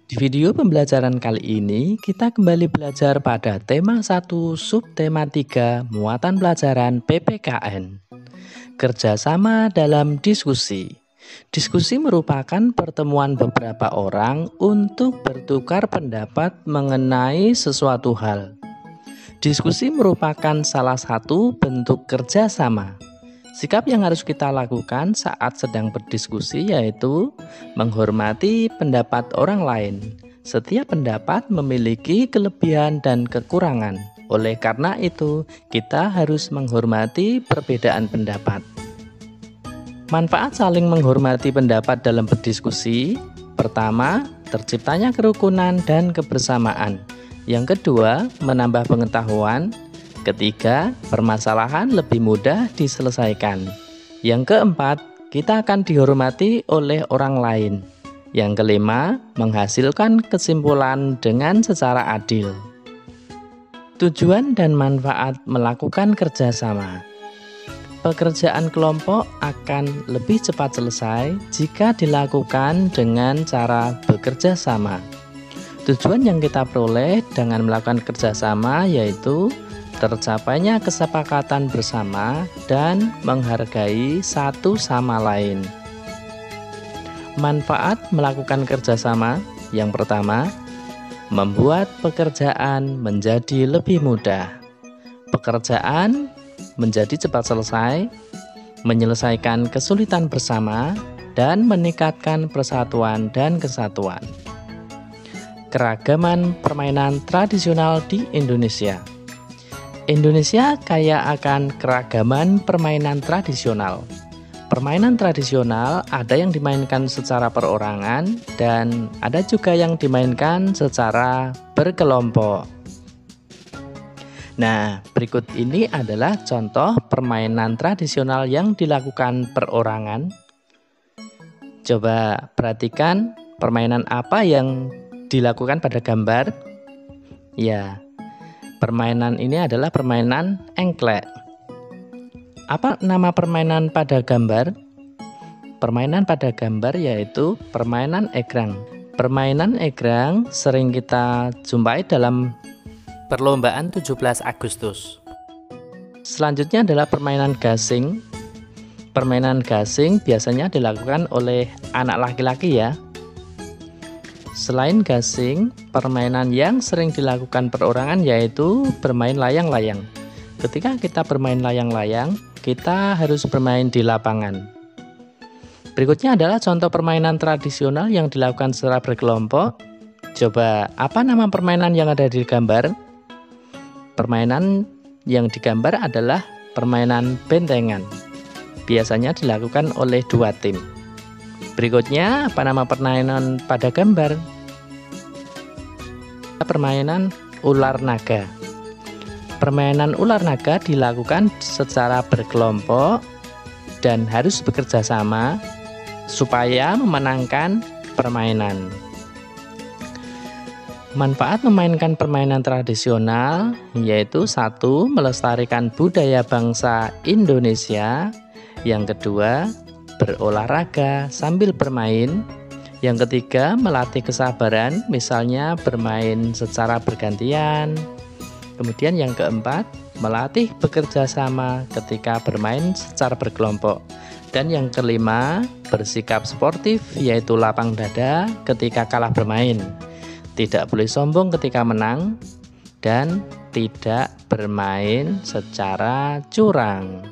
Di video pembelajaran kali ini, kita kembali belajar pada tema 1, subtema 3, muatan pelajaran PPKN. Kerjasama dalam diskusi. Diskusi merupakan pertemuan beberapa orang untuk bertukar pendapat mengenai sesuatu hal. Diskusi merupakan salah satu bentuk kerjasama. Sikap yang harus kita lakukan saat sedang berdiskusi yaitu menghormati pendapat orang lain. Setiap pendapat memiliki kelebihan dan kekurangan. Oleh karena itu, kita harus menghormati perbedaan pendapat. Manfaat saling menghormati pendapat dalam berdiskusi. Pertama, terciptanya kerukunan dan kebersamaan. Yang kedua, menambah pengetahuan. Ketiga, permasalahan lebih mudah diselesaikan. Yang keempat, kita akan dihormati oleh orang lain. Yang kelima, menghasilkan kesimpulan dengan secara adil. Tujuan dan manfaat melakukan kerjasama. Pekerjaan kelompok akan lebih cepat selesai jika dilakukan dengan cara bekerja sama. Tujuan yang kita peroleh dengan melakukan kerjasama yaitu tercapainya kesepakatan bersama dan menghargai satu sama lain. Manfaat melakukan kerjasama yang pertama, membuat pekerjaan menjadi lebih mudah. Pekerjaan menjadi cepat selesai, menyelesaikan kesulitan bersama, dan meningkatkan persatuan dan kesatuan. Keragaman permainan tradisional di Indonesia. Indonesia kaya akan keragaman permainan tradisional. Permainan tradisional ada yang dimainkan secara perorangan dan ada juga yang dimainkan secara berkelompok. Nah, berikut ini adalah contoh permainan tradisional yang dilakukan perorangan. Coba perhatikan permainan apa yang dilakukan pada gambar. Ya, permainan ini adalah permainan engklek. Apa nama permainan pada gambar? Permainan pada gambar yaitu permainan egrang. Permainan egrang sering kita jumpai dalam perlombaan 17 Agustus. Selanjutnya adalah permainan gasing. Permainan gasing biasanya dilakukan oleh anak laki-laki ya. Selain gasing, permainan yang sering dilakukan perorangan yaitu bermain layang-layang. Ketika kita bermain layang-layang, kita harus bermain di lapangan. Berikutnya adalah contoh permainan tradisional yang dilakukan secara berkelompok. Coba, apa nama permainan yang ada di gambar? Permainan yang digambar adalah permainan bentengan. Biasanya dilakukan oleh 2 tim. Berikutnya, apa nama permainan pada gambar? Permainan ular naga. Permainan ular naga dilakukan secara berkelompok dan harus bekerja sama supaya memenangkan permainan. Manfaat memainkan permainan tradisional yaitu 1. Melestarikan budaya bangsa Indonesia. Yang kedua, berolahraga sambil bermain. Yang ketiga, melatih kesabaran, misalnya bermain secara bergantian. Kemudian yang keempat, melatih bekerja sama ketika bermain secara berkelompok. Dan yang kelima, bersikap sportif, yaitu lapang dada ketika kalah bermain. Tidak boleh sombong ketika menang dan tidak bermain secara curang.